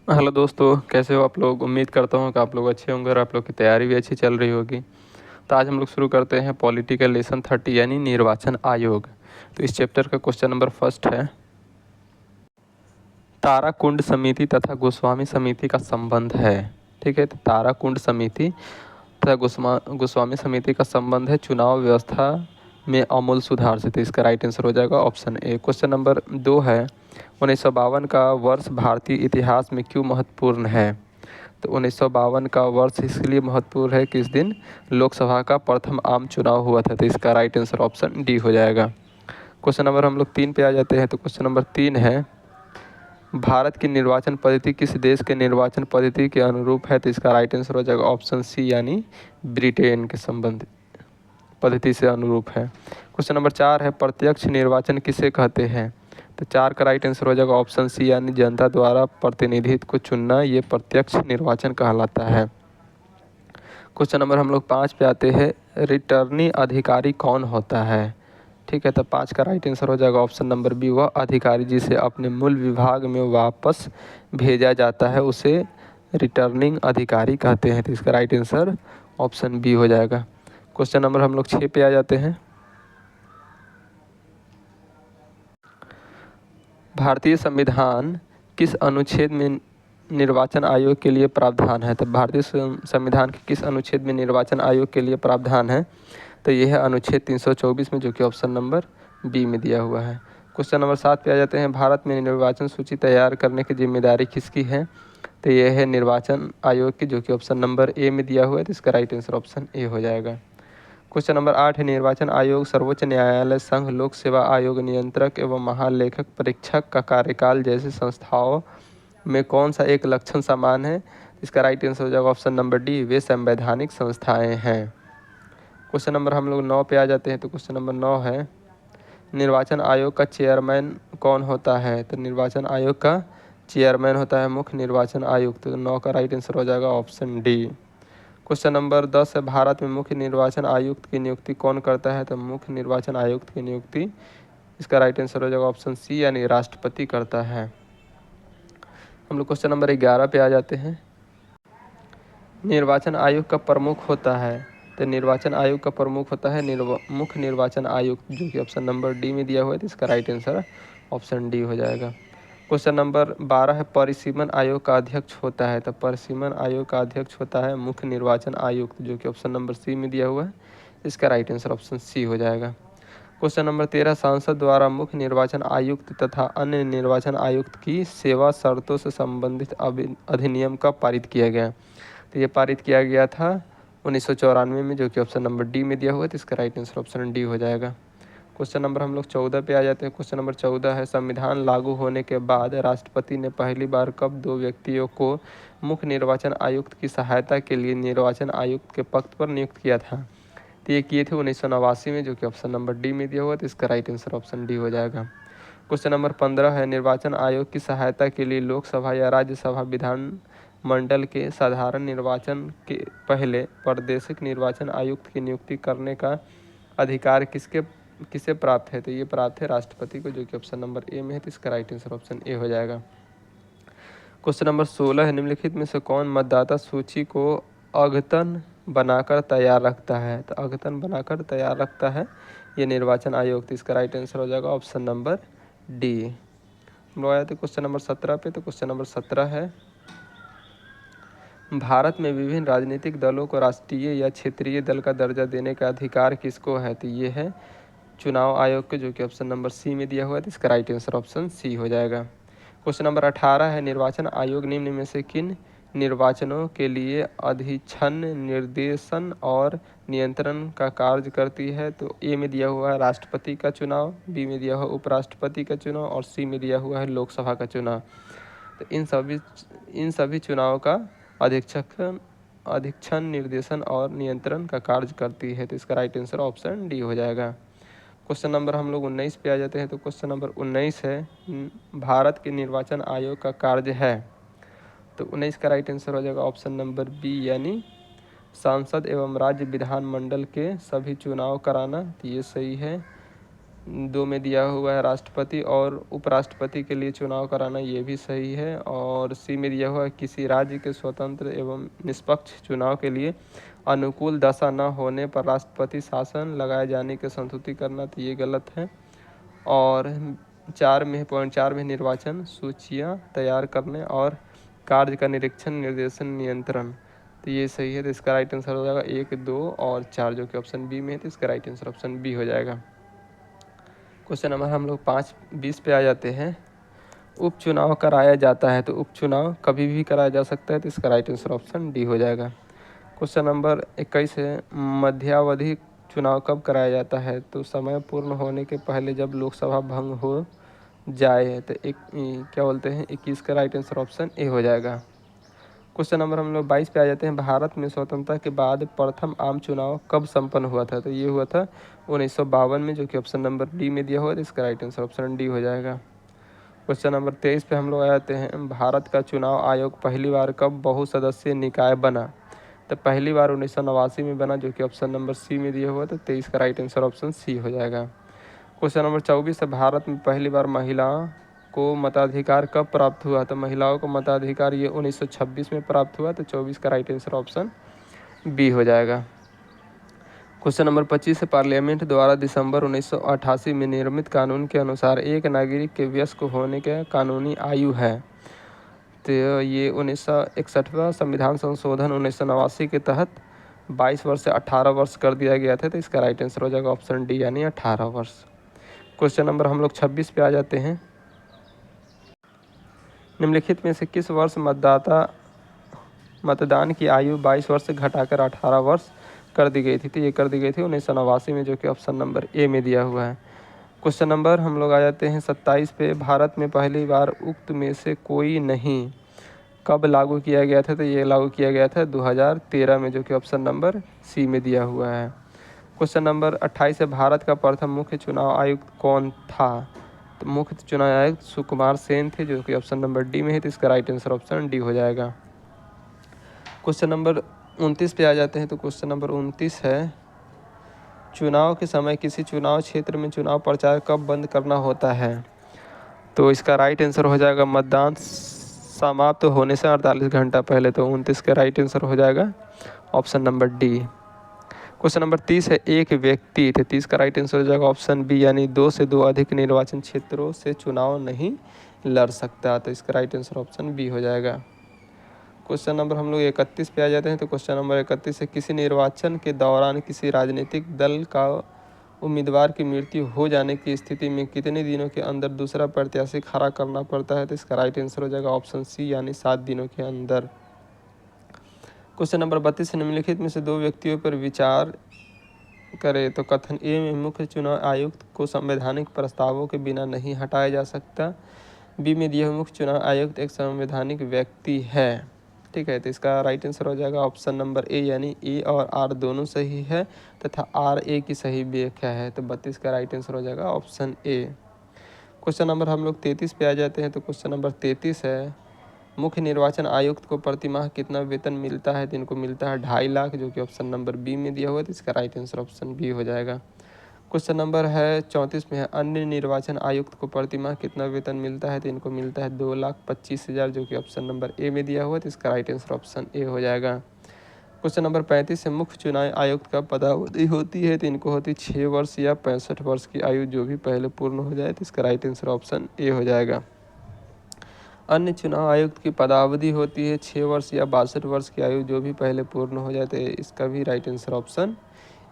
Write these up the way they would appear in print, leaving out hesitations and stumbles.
Hello दोस्तों, कैसे हो आप लोग। उम्मीद करता हूँ कि आप लोग अच्छे होंगे और आप लोग की तैयारी भी अच्छी चल रही होगी। तो आज हम लोग शुरू करते हैं पॉलिटिकल लेसन 30 यानी निर्वाचन आयोग। तो इस चैप्टर का क्वेश्चन नंबर फर्स्ट है, ताराकुंड समिति तथा गोस्वामी समिति का संबंध है। ठीक है, तो ताराकुंड समिति तथा गोस्वामी समिति का संबंध है चुनाव व्यवस्था में आमूल सुधार से। तो इसका राइट आंसर हो जाएगा ऑप्शन ए। क्वेश्चन नंबर 2 है, 1952 का वर्ष भारतीय इतिहास में क्यों महत्वपूर्ण है। तो 1952 का वर्ष इसलिए महत्वपूर्ण है कि इस दिन लोकसभा का प्रथम आम चुनाव हुआ था। तो इसका राइट आंसर ऑप्शन डी हो जाएगा। क्वेश्चन नंबर हम लोग 3 पे आ जाते हैं। तो क्वेश्चन नंबर 3 है, भारत की निर्वाचन पद्धति किस देश के निर्वाचन पद्धति के अनुरूप है। तो इसका राइट आंसर हो जाएगा ऑप्शन सी यानी ब्रिटेन के संबंध पद्धति से अनुरूप है। क्वेश्चन नंबर 4 है, प्रत्यक्ष निर्वाचन किसे कहते हैं। तो 4 का राइट आंसर हो जाएगा ऑप्शन सी यानी जनता द्वारा प्रतिनिधित्व को चुनना, ये प्रत्यक्ष निर्वाचन कहलाता है। क्वेश्चन नंबर हम लोग 5 पे आते हैं, रिटर्निंग अधिकारी कौन होता है। ठीक है, तो 5 का राइट आंसर हो जाएगा ऑप्शन नंबर बी, वह अधिकारी जिसे अपने मूल विभाग में वापस भेजा जाता है उसे रिटर्निंग अधिकारी कहते हैं। तो इसका राइट आंसर ऑप्शन बी हो जाएगा। क्वेश्चन नंबर हम लोग 6 पे आ जाते हैं, भारतीय संविधान किस अनुच्छेद में निर्वाचन आयोग के लिए प्रावधान है। तो भारतीय संविधान के किस अनुच्छेद में निर्वाचन आयोग के लिए प्रावधान है। तो यह है अनुच्छेद 324 में, जो कि ऑप्शन नंबर बी में दिया हुआ है। क्वेश्चन नंबर 7 पे आ जाते हैं, भारत में निर्वाचन सूची तैयार करने की जिम्मेदारी किसकी है। तो यह है निर्वाचन आयोग की, जो कि ऑप्शन नंबर ए में दिया हुआ है। तो इसका राइट आंसर ऑप्शन ए हो जाएगा। क्वेश्चन नंबर 8 है, निर्वाचन आयोग सर्वोच्च न्यायालय संघ लोक सेवा आयोग नियंत्रक एवं महालेखक परीक्षक का कार्यकाल जैसी संस्थाओं में कौन सा एक लक्षण समान है। इसका राइट आंसर हो जाएगा ऑप्शन नंबर डी, वे संवैधानिक संस्थाएं हैं। क्वेश्चन नंबर हम लोग 9 पे आ जाते हैं। तो क्वेश्चन नंबर 9 है, निर्वाचन आयोग का चेयरमैन कौन होता है। तो निर्वाचन आयोग का चेयरमैन होता है मुख्य निर्वाचन आयुक्त। तो 9 का राइट आंसर हो जाएगा ऑप्शन डी। क्वेश्चन नंबर 10 है, भारत में मुख्य निर्वाचन आयुक्त की नियुक्ति कौन करता है। तो मुख्य निर्वाचन आयुक्त की नियुक्ति, इसका राइट आंसर हो जाएगा ऑप्शन सी यानी राष्ट्रपति करता है। हम लोग क्वेश्चन नंबर 11 पे आ जाते हैं, निर्वाचन आयोग का प्रमुख होता है। तो निर्वाचन आयोग का प्रमुख होता है मुख्य निर्वाचन आयुक्त, जो कि ऑप्शन नंबर डी में दिया हुआ है। तो इसका राइट आंसर ऑप्शन डी हो जाएगा। क्वेश्चन नंबर 12 है, परिसीमन आयोग का अध्यक्ष होता है। तो परिसीमन आयोग का अध्यक्ष होता है मुख्य निर्वाचन आयुक्त, जो कि ऑप्शन नंबर सी में दिया हुआ है। इसका राइट आंसर ऑप्शन सी हो जाएगा। क्वेश्चन नंबर 13, सांसद द्वारा मुख्य निर्वाचन आयुक्त तथा अन्य निर्वाचन आयुक्त की सेवा शर्तों से संबंधित अधिनियम कब पारित किया गया। तो ये पारित किया गया था 1994 में, जो कि ऑप्शन नंबर डी में दिया हुआ है। तो इसका राइट आंसर ऑप्शन डी हो जाएगा। क्वेश्चन नंबर हम लोग 14 पे आ जाते हैं। क्वेश्चन नंबर 14 है, संविधान लागू होने के बाद राष्ट्रपति ने पहली बार कब 2 व्यक्तियों को मुख्य निर्वाचन आयुक्त की सहायता के लिए निर्वाचन आयुक्त के पद पर नियुक्त किया था। तो ये किए थे 1989 में, जो कि ऑप्शन नंबर डी में दिया हुआ है। तो इसका राइट आंसर ऑप्शन डी हो जाएगा। क्वेश्चन नंबर 15 है, निर्वाचन आयोग की सहायता के लिए लोकसभा या राज्यसभा विधान मंडल के साधारण निर्वाचन के पहले प्रादेशिक निर्वाचन आयुक्त की नियुक्ति करने का अधिकार किसे प्राप्त है। तो ये प्राप्त है राष्ट्रपति को, जो कि ऑप्शन नंबर ए में है। तो इसका राइट आंसर ऑप्शन ए हो जाएगा। क्वेश्चन नंबर 16 है, निम्नलिखित में से कौन मतदाता सूची को अद्यतन बनाकर तैयार रखता है। तो अद्यतन बनाकर तैयार रखता है ये निर्वाचन आयोग। तो इसका राइट आंसर हो जाएगा ऑप्शन नंबर डी। हम लोग आए थे क्वेश्चन नंबर 17 पे। तो क्वेश्चन नंबर 17 है, भारत में विभिन्न राजनीतिक दलों को राष्ट्रीय या क्षेत्रीय दल का दर्जा देने का अधिकार किसको है। तो ये है चुनाव आयोग के, जो कि ऑप्शन नंबर सी में दिया हुआ है। तो इसका राइट आंसर ऑप्शन सी हो जाएगा। क्वेश्चन नंबर 18 है, निर्वाचन आयोग निम्न में से किन निर्वाचनों के लिए अधिच्छन्न निर्देशन और नियंत्रण का कार्य करती है। तो ए में दिया हुआ है राष्ट्रपति का चुनाव, बी में दिया हुआ उपराष्ट्रपति का चुनाव और सी में दिया हुआ है लोकसभा का चुनाव। तो इन सभी चुनाव का अधिक्षण निर्देशन और नियंत्रण का कार्य करती है। तो इसका राइट आंसर ऑप्शन डी हो जाएगा। क्वेश्चन नंबर हम लोग 19 पे आ जाते हैं। तो क्वेश्चन नंबर 19 है, भारत के निर्वाचन आयोग का कार्य है। तो 19 का राइट आंसर हो जाएगा ऑप्शन नंबर बी यानी सांसद एवं राज्य विधानमंडल के सभी चुनाव कराना। तो ये सही है। 2 में दिया हुआ है राष्ट्रपति और उपराष्ट्रपति के लिए चुनाव कराना, ये भी सही है। और सी में दिया हुआ है किसी राज्य के स्वतंत्र एवं निष्पक्ष चुनाव के लिए अनुकूल दशा न होने पर राष्ट्रपति शासन लगाए जाने की संस्तुति करना, तो ये गलत है। और 4 में निर्वाचन सूचियाँ तैयार करने और कार्य का निरीक्षण निर्देशन नियंत्रण, तो ये सही है। तो इसका राइट आंसर हो जाएगा 1, 2 और 4 जो कि ऑप्शन बी में है, तो इसका राइट आंसर ऑप्शन बी हो जाएगा। क्वेश्चन नंबर हम लोग 5-20 पे आ जाते हैं। उपचुनाव कराया जाता है, तो उपचुनाव कभी भी कराया जा सकता है, तो इसका राइट आंसर ऑप्शन डी हो जाएगा। क्वेश्चन नंबर 21 है, मध्यावधि चुनाव कब कराया जाता है, तो समय पूर्ण होने के पहले जब लोकसभा भंग हो जाए, तो क्या बोलते हैं 21 का राइट आंसर ऑप्शन ए हो जाएगा। क्वेश्चन नंबर हम लोग 22 पे आ जाते हैं। भारत में स्वतंत्रता के बाद प्रथम आम चुनाव कब संपन्न हुआ था, तो ये हुआ था 1952 में, जो कि ऑप्शन नंबर डी में दिया हुआ है, तो इसका राइट आंसर ऑप्शन डी हो जाएगा। क्वेश्चन नंबर 23 पे हम लोग आ जाते हैं। भारत का चुनाव आयोग पहली बार कब बहुसदस्यीय निकाय बना, तो पहली बार 1989 में बना, जो कि ऑप्शन नंबर सी में दिया हुआ है, तो 23 का राइट आंसर ऑप्शन सी हो जाएगा। क्वेश्चन नंबर 24 है, भारत में पहली बार महिलाओं को मताधिकार कब प्राप्त हुआ, तो महिलाओं को मताधिकार ये 1926 में प्राप्त हुआ, तो 24 का राइट आंसर ऑप्शन बी हो जाएगा। क्वेश्चन नंबर 25 है, पार्लियामेंट द्वारा दिसंबर 1988 में निर्मित कानून के अनुसार एक नागरिक के वयस्क होने का कानूनी आयु है, तो ये 1961वां संविधान संशोधन 1989 के तहत 22 वर्ष से 18 वर्ष कर दिया गया था, तो इसका राइट आंसर हो जाएगा ऑप्शन डी यानी 18 वर्ष। क्वेश्चन नंबर हम लोग 26 पे आ जाते हैं। निम्नलिखित में से किस वर्ष मतदान की आयु 22 वर्ष से घटाकर 18 वर्ष कर दी गई थी, तो ये कर दी गई थी 1989 में, जो कि ऑप्शन नंबर ए में दिया हुआ है। क्वेश्चन नंबर हम लोग आ जाते हैं 27 पे, भारत में पहली बार उक्त में से कोई नहीं कब लागू किया गया था, तो ये लागू किया गया था 2013 में, जो कि ऑप्शन नंबर सी में दिया हुआ है। क्वेश्चन नंबर 28 है, भारत का प्रथम मुख्य चुनाव आयुक्त कौन था, तो मुख्य चुनाव आयुक्त सुकुमार सेन थे, जो कि ऑप्शन नंबर डी में है, तो इसका राइट आंसर ऑप्शन डी हो जाएगा। क्वेश्चन नंबर 29 पे आ जाते हैं। तो क्वेश्चन नंबर 29 है, चुनाव के समय किसी चुनाव क्षेत्र में चुनाव प्रचार कब बंद करना होता है, तो इसका राइट आंसर हो जाएगा मतदान समाप्त होने से 48 घंटा पहले, तो 29 का राइट आंसर हो जाएगा option number D. Question number 30 है, एक व्यक्ति, तो 30 का राइट आंसर हो जाएगा ऑप्शन बी यानी 2 से 2 अधिक निर्वाचन क्षेत्रों से चुनाव नहीं लड़ सकता, तो इसका राइट आंसर ऑप्शन बी हो जाएगा। क्वेश्चन नंबर हम लोग 31 पे आ जाते हैं। तो क्वेश्चन नंबर 31 है, किसी निर्वाचन के दौरान किसी राजनीतिक दल का उम्मीदवार की मृत्यु हो जाने की स्थिति में कितने दिनों के अंदर दूसरा प्रत्याशी खड़ा करना पड़ता है, तो इसका राइट आंसर हो जाएगा ऑप्शन सी यानी 7 दिनों के अंदर। क्वेश्चन नंबर 32 निम्नलिखित में से 2 व्यक्तियों पर विचार करें, तो कथन ए में मुख्य चुनाव आयुक्त को संवैधानिक प्रस्तावों के बिना नहीं हटाया जा सकता, बी में दिया हुआ मुख्य चुनाव आयुक्त एक संवैधानिक व्यक्ति है, ठीक है, तो इसका राइट आंसर हो जाएगा ऑप्शन नंबर ए यानी ए और आर दोनों सही है तथा आर ए की सही व्याख्या है, तो 32 का राइट आंसर हो जाएगा ऑप्शन ए। क्वेश्चन नंबर हम लोग 33 पे आ जाते हैं। तो क्वेश्चन नंबर 33 है, मुख्य निर्वाचन आयुक्त को प्रतिमाह कितना वेतन मिलता है, तो इनको मिलता है 2.5 लाख, जो कि ऑप्शन नंबर बी में दिया हुआ है, तो इसका राइट आंसर ऑप्शन बी हो जाएगा। क्वेश्चन नंबर है 34 में है, अन्य निर्वाचन आयुक्त को प्रतिमाह कितना वेतन मिलता है, तो इनको मिलता है 2,25,000, जो कि ऑप्शन नंबर ए में दिया हुआ है, तो इसका राइट आंसर ऑप्शन ए हो जाएगा। क्वेश्चन नंबर 35 है, मुख्य चुनाव आयुक्त का पदावधि होती है, तो इनको होती 6 वर्ष या 65 वर्ष की आयु जो भी पहले पूर्ण हो जाए, तो इसका राइट आंसर ऑप्शन ए हो जाएगा। अन्य चुनाव आयुक्त की पदावधि होती है 6 वर्ष या 62 वर्ष की आयु जो भी पहले पूर्ण हो जाए, तो इसका भी राइट आंसर ऑप्शन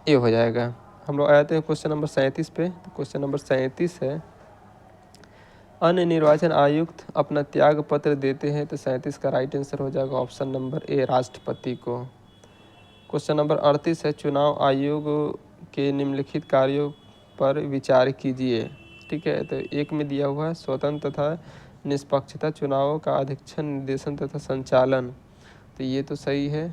ए हो जाएगा। हम लोग आते हैं क्वेश्चन नंबर 37 पे। तो क्वेश्चन नंबर 37 है, अन्य निर्वाचन आयुक्त अपना त्याग पत्र देते हैं, तो 37 का राइट आंसर हो जाएगा ऑप्शन नंबर ए राष्ट्रपति को। क्वेश्चन नंबर 38 है, चुनाव आयोग के निम्नलिखित कार्यों पर विचार कीजिए, ठीक है, तो एक में दिया हुआ है स्वतंत्र तथा निष्पक्षता चुनावों का अधीक्षण निर्देशन तथा संचालन, तो ये तो सही है।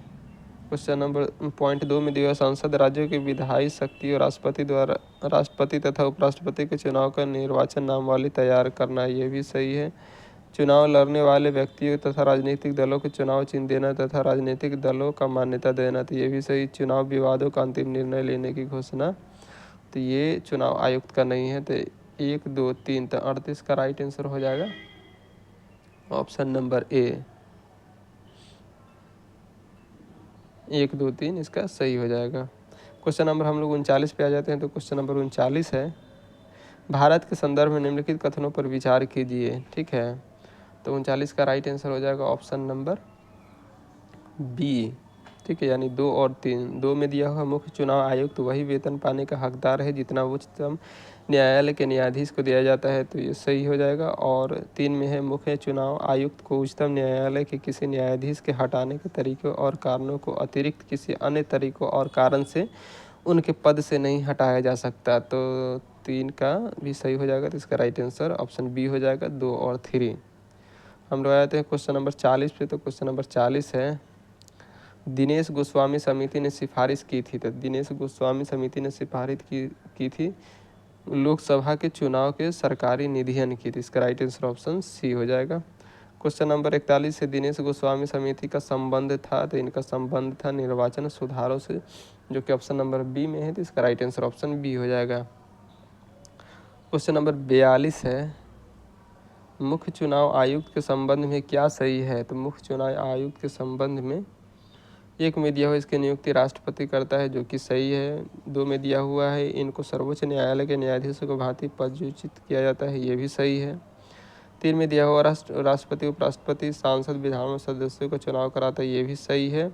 क्वेश्चन नंबर पॉइंट 2 में दिया हुआ सांसद राज्यों की विधायी शक्ति और राष्ट्रपति तथा उपराष्ट्रपति के चुनाव का निर्वाचन नामावली तैयार करना, ये भी सही है। चुनाव लड़ने वाले व्यक्तियों तथा राजनीतिक दलों को चुनाव चिन्ह देना तथा राजनीतिक दलों का मान्यता देना, तो ये भी सही। चुनाव विवादों का अंतिम निर्णय लेने की घोषणा, तो ये चुनाव आयुक्त का नहीं है। तो 1 2 3 तो 38 का राइट आंसर हो जाएगा ऑप्शन नंबर ए। 1 2 3 इसका सही हो जाएगा। क्वेश्चन नंबर हम लोग 39 पे आ जाते हैं। तो क्वेश्चन नंबर 39 है, भारत के संदर्भ में निम्नलिखित कथनों पर विचार कीजिए। ठीक है, तो 39 का राइट आंसर हो जाएगा ऑप्शन नंबर बी। ठीक है, यानी 2 और 3। 2 में दिया हुआ मुख्य चुनाव आयुक्त वही वेतन पाने का हकदार है जितना उच्चतम न्यायालय के न्यायाधीश को दिया जाता है, तो ये सही हो जाएगा। और 3 में है, मुख्य चुनाव आयुक्त को उच्चतम न्यायालय के किसी न्यायाधीश के हटाने के तरीकों और कारणों को अतिरिक्त किसी अन्य तरीकों और कारण से उनके पद से नहीं हटाया जा सकता। तो 3 का भी सही हो जाएगा। तो इसका राइट आंसर ऑप्शन बी हो जाएगा, 2 और 3। हम लोग आते हैं क्वेश्चन नंबर 40 पे। तो क्वेश्चन नंबर 40 है, दिनेश गोस्वामी समिति ने सिफारिश की थी। तो दिनेश गोस्वामी समिति ने सिफारिश की थी लोकसभा के चुनाव के सरकारी निधियन की। तो इसका राइट आंसर ऑप्शन सी हो जाएगा। क्वेश्चन नंबर 41 से, दिनेश गोस्वामी समिति का संबंध था। तो इनका संबंध था निर्वाचन सुधारों से, जो कि ऑप्शन नंबर बी में है। तो इसका राइट आंसर ऑप्शन बी हो जाएगा। क्वेश्चन नंबर 42 है, मुख्य चुनाव आयुक्त के संबंध में क्या सही है। तो मुख्य चुनाव आयुक्त के संबंध में 1 में दिया हुआ इसकी नियुक्ति राष्ट्रपति करता है, जो कि सही है। 2 में दिया हुआ है, इनको सर्वोच्च न्यायालय के न्यायाधीशों को भांति पदच्युत किया जाता है, ये भी सही है। 3 में दिया हुआ राष्ट्रपति उपराष्ट्रपति सांसद विधानसभा सदस्यों का चुनाव कराता है, ये भी सही है।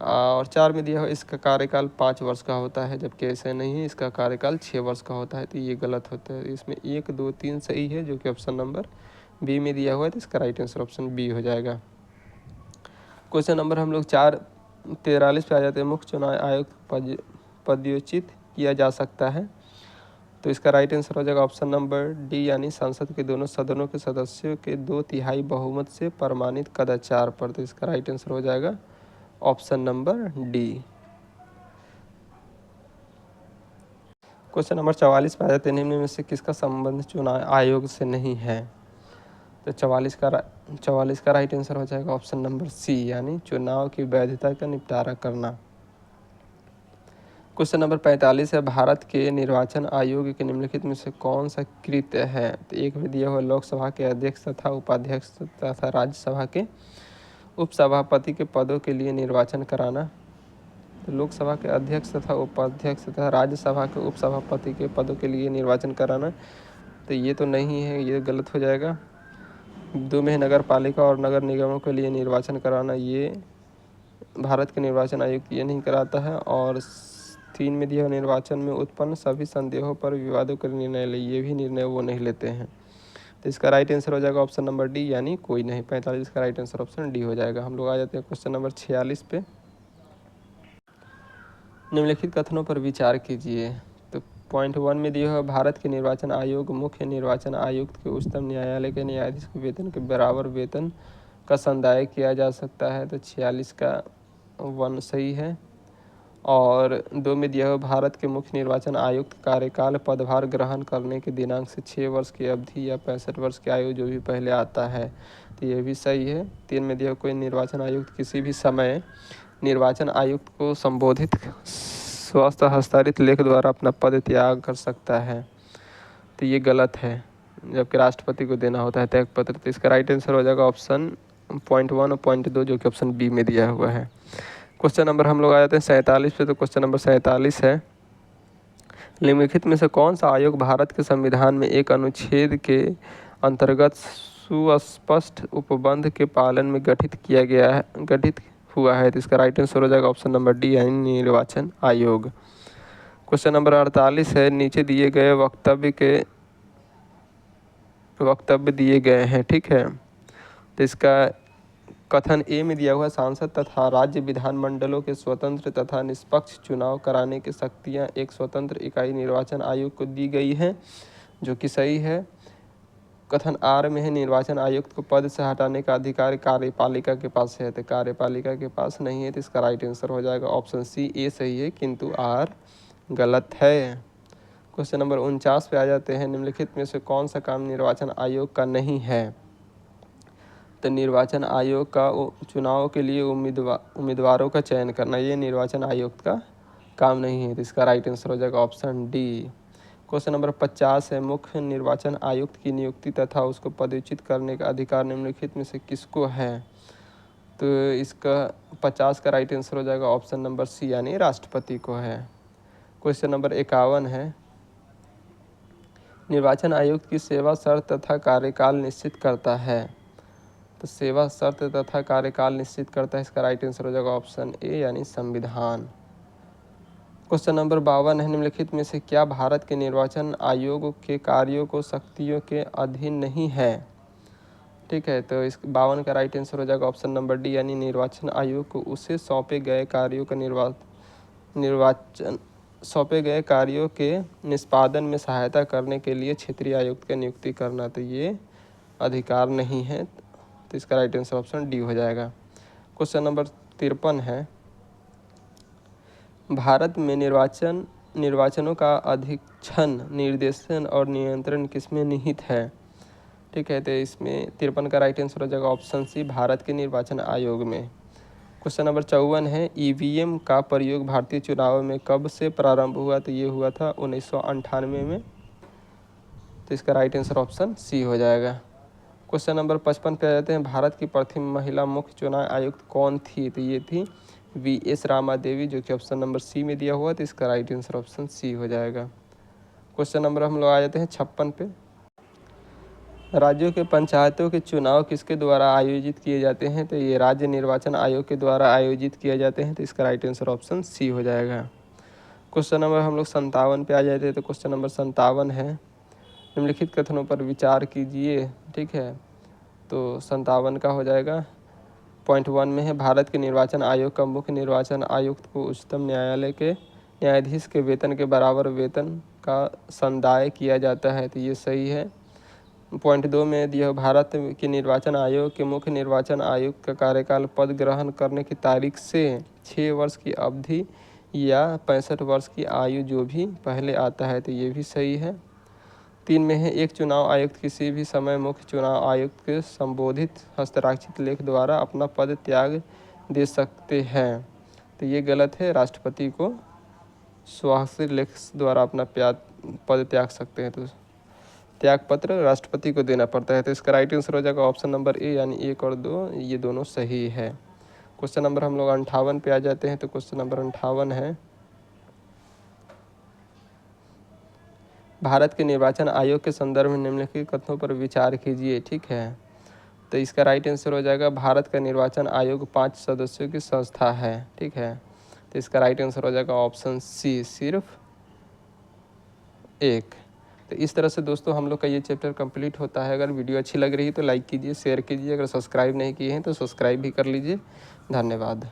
और 4 में दिया हुआ इसका कार्यकाल 5 वर्ष का होता है, जबकि ऐसा नहीं है, इसका कार्यकाल 6 वर्ष का होता है। तो ये गलत होता है। इसमें 1 2 3 सही है, जो कि ऑप्शन नंबर बी में दिया हुआ है। तो इसका राइट आंसर ऑप्शन बी हो जाएगा। क्वेश्चन नंबर हम लोग 43 पे आ जाते हैं, मुख्य चुनाव आयुक्त पदच्युत किया जा सकता है। तो इसका राइट आंसर हो जाएगा ऑप्शन नंबर डी, यानी संसद के दोनों सदनों के सदस्यों के 2/3 बहुमत से प्रमाणित कदाचार पर। तो इसका राइट आंसर हो जाएगा option number D. Question number 44 पे आ जाते हैं, निम्न में से किसका संबंध चुनाव आयोग से नहीं है। तो 44 का राइट आंसर हो जाएगा ऑप्शन नंबर सी, यानी चुनाव की वैधता का निपटारा करना। क्वेश्चन नंबर 45 है, भारत के निर्वाचन आयोग के निम्नलिखित में से कौन सा कृत्य है। तो 1 में दिया हुआ लोकसभा के अध्यक्ष तथा उपाध्यक्ष तथा राज्यसभा के उपसभापति के पदों के लिए निर्वाचन कराना। तो लोकसभा के अध्यक्ष तथा उपाध्यक्ष तथा राज्यसभा के उपसभापति के पदों के लिए निर्वाचन कराना, तो ये तो नहीं है, ये गलत हो जाएगा। 2 में नगर पालिका और नगर निगमों के लिए निर्वाचन कराना, ये भारत के निर्वाचन आयोग ये नहीं कराता है। और 3 में दिया निर्वाचन में उत्पन्न सभी संदेहों पर विवादों का निर्णय ले, ये भी निर्णय वो नहीं लेते हैं। तो इसका राइट आंसर हो जाएगा ऑप्शन नंबर डी, यानी कोई नहीं। 45 का राइट आंसर ऑप्शन डी हो जाएगा। हम लोग आ जाते हैं क्वेश्चन नंबर 46 पे। निम्नलिखित कथनों पर विचार कीजिए। तो पॉइंट 1 में दिया हुआ, भारत के निर्वाचन आयोग मुख्य निर्वाचन आयुक्त के उच्चतम न्यायालय के न्यायाधीश के वेतन के बराबर वेतन का संदाय किया जा सकता है। तो 46 का 1 सही है। और 2 में दिया हुआ, भारत के मुख्य निर्वाचन आयुक्त कार्यकाल पदभार ग्रहण करने के दिनांक से 6 वर्ष की अवधि या 65 वर्ष की आयु, जो भी पहले आता है, तो ये भी सही है। 3 में दिया हुआ, कोई निर्वाचन आयुक्त किसी भी समय निर्वाचन आयुक्त को संबोधित स्वस्थ हस्ताक्षरित लेख द्वारा अपना पद त्याग कर सकता है, तो ये गलत है, जबकि राष्ट्रपति को देना होता है त्याग पत्र। तो इसका राइट आंसर हो जाएगा ऑप्शन पॉइंट 1 और पॉइंट 2, जो कि ऑप्शन बी में दिया हुआ है। क्वेश्चन नंबर हम लोग आ जाते हैं 47 पे। तो क्वेश्चन नंबर 47 है, निम्नलिखित में से कौन सा आयोग भारत के संविधान में एक अनुच्छेद के अंतर्गत सुस्पष्ट उपबंध के पालन में गठित हुआ है। तो इसका राइट आंसर हो जाएगा ऑप्शन नंबर डी, यानी निर्वाचन आयोग। क्वेश्चन नंबर 48 है, नीचे दिए गए वक्तव्य दिए गए हैं। ठीक है, तो इसका कथन ए में दिया हुआ, सांसद तथा राज्य विधानमंडलों के स्वतंत्र तथा निष्पक्ष चुनाव कराने की शक्तियां एक स्वतंत्र इकाई निर्वाचन आयोग को दी गई हैं, जो कि सही है। कथन आर में है, निर्वाचन आयुक्त को पद से हटाने का अधिकार कार्यपालिका के पास है। तो कार्यपालिका के पास नहीं है, तो इसका राइट आंसर हो जाएगा ऑप्शन सी। ए सही है, किंतु आर गलत है। क्वेश्चन नंबर 49 पे आ जाते हैं, निम्नलिखित में से कौन सा काम निर्वाचन आयोग का नहीं है। तो निर्वाचन आयोग का चुनाव के लिए उम्मीदवारों का चयन करना, ये निर्वाचन आयोग का काम नहीं है, तो इसका राइट आंसर हो जाएगा ऑप्शन डी। क्वेश्चन नंबर 50 है, मुख्य निर्वाचन आयुक्त की नियुक्ति तथा उसको पदच्युत करने का अधिकार निम्नलिखित में से किसको है? तो इसका 50 का राइट आंसर हो जाएगा ऑप्शन नंबर सी यानी राष्ट्रपति को है। क्वेश्चन नंबर 51 है, निर्वाचन आयुक्त की सेवा शर्त तथा कार्यकाल निश्चित करता है। तो सेवा शर्त तथा कार्यकाल निश्चित करता है, इसका राइट आंसर हो जाएगा ऑप्शन ए यानी संविधान। क्वेश्चन नंबर 52 है, निम्नलिखित में से क्या भारत के निर्वाचन आयोग के कार्यों को शक्तियों के अधीन नहीं है? ठीक है, तो इस 52 का राइट आंसर हो जाएगा ऑप्शन नंबर डी यानी निर्वाचन आयोग को उसे सौंपे गए कार्यों का सौंपे गए कार्यों के निष्पादन में सहायता करने के लिए क्षेत्रीय आयुक्त की नियुक्ति करना, तो ये अधिकार नहीं है, तो इसका राइट आंसर ऑप्शन डी हो जाएगा। क्वेश्चन नंबर 53 है, भारत में निर्वाचनों का अधीक्षण, निर्देशन और नियंत्रण किसमें निहित है? ठीक है, तो इसमें 53 का राइट आंसर हो जाएगा ऑप्शन सी भारत के निर्वाचन आयोग में। क्वेश्चन नंबर 54 है, ईवीएम का प्रयोग भारतीय चुनाव में कब से प्रारंभ हुआ? तो ये हुआ था 1998 में, तो इसका राइट आंसर ऑप्शन सी हो जाएगा। क्वेश्चन नंबर 55 पे आ जाते हैं, भारत की प्रथम महिला मुख्य चुनाव आयुक्त कौन थी? तो ये थी वीएस रामा देवी, जो कि ऑप्शन नंबर सी में दिया हुआ, तो इसका राइट आंसर ऑप्शन सी हो जाएगा। क्वेश्चन नंबर हम लोग आ जाते हैं 56 पे, राज्यों के पंचायतों के चुनाव किसके द्वारा आयोजित किए जाते हैं? तो ये राज्य निर्वाचन आयोग के द्वारा आयोजित किए जाते हैं, तो इसका राइट आंसर ऑप्शन सी हो जाएगा। क्वेश्चन नंबर हम लोग 57 पे आ जाते हैं, तो क्वेश्चन नंबर 57 है, निम्नलिखित कथनों पर विचार कीजिए। ठीक है, तो 57 का हो जाएगा पॉइंट 1 में है, भारत के निर्वाचन आयोग का मुख्य निर्वाचन आयुक्त को उच्चतम न्यायालय के न्यायाधीश के वेतन के बराबर वेतन का संदाय किया जाता है, तो ये सही है। पॉइंट 2 में दिया, भारत के निर्वाचन आयोग के मुख्य निर्वाचन आयुक्त का कार्यकाल पद ग्रहण करने की तारीख से 6 वर्ष की अवधि या 65 वर्ष की आयु जो भी पहले आता है, तो ये भी सही है। 3 में है, एक चुनाव आयुक्त किसी भी समय मुख्य चुनाव आयुक्त के संबोधित हस्ताक्षरित लेख द्वारा अपना पद त्याग दे सकते हैं, तो ये गलत है, राष्ट्रपति को स्वाक्षरित लेख द्वारा अपना पद त्याग सकते हैं, तो त्याग पत्र राष्ट्रपति को देना पड़ता है, तो इसका राइट आंसर हो जाएगा ऑप्शन नंबर ए यानी 1 और 2, ये दोनों सही है। क्वेश्चन नंबर हम लोग 58 पे आ जाते हैं, तो क्वेश्चन नंबर 58 है, भारत के निर्वाचन आयोग के संदर्भ में निम्नलिखित कथनों पर विचार कीजिए। ठीक है, तो इसका राइट आंसर हो जाएगा, भारत का निर्वाचन आयोग 5 सदस्यों की संस्था है। ठीक है, तो इसका राइट आंसर हो जाएगा ऑप्शन सी सिर्फ 1। तो इस तरह से दोस्तों हम लोग का ये चैप्टर कंप्लीट होता है। अगर वीडियो अच्छी लग रही है तो लाइक कीजिए, शेयर कीजिए, अगर सब्सक्राइब नहीं किए हैं तो सब्सक्राइब भी कर लीजिए। धन्यवाद।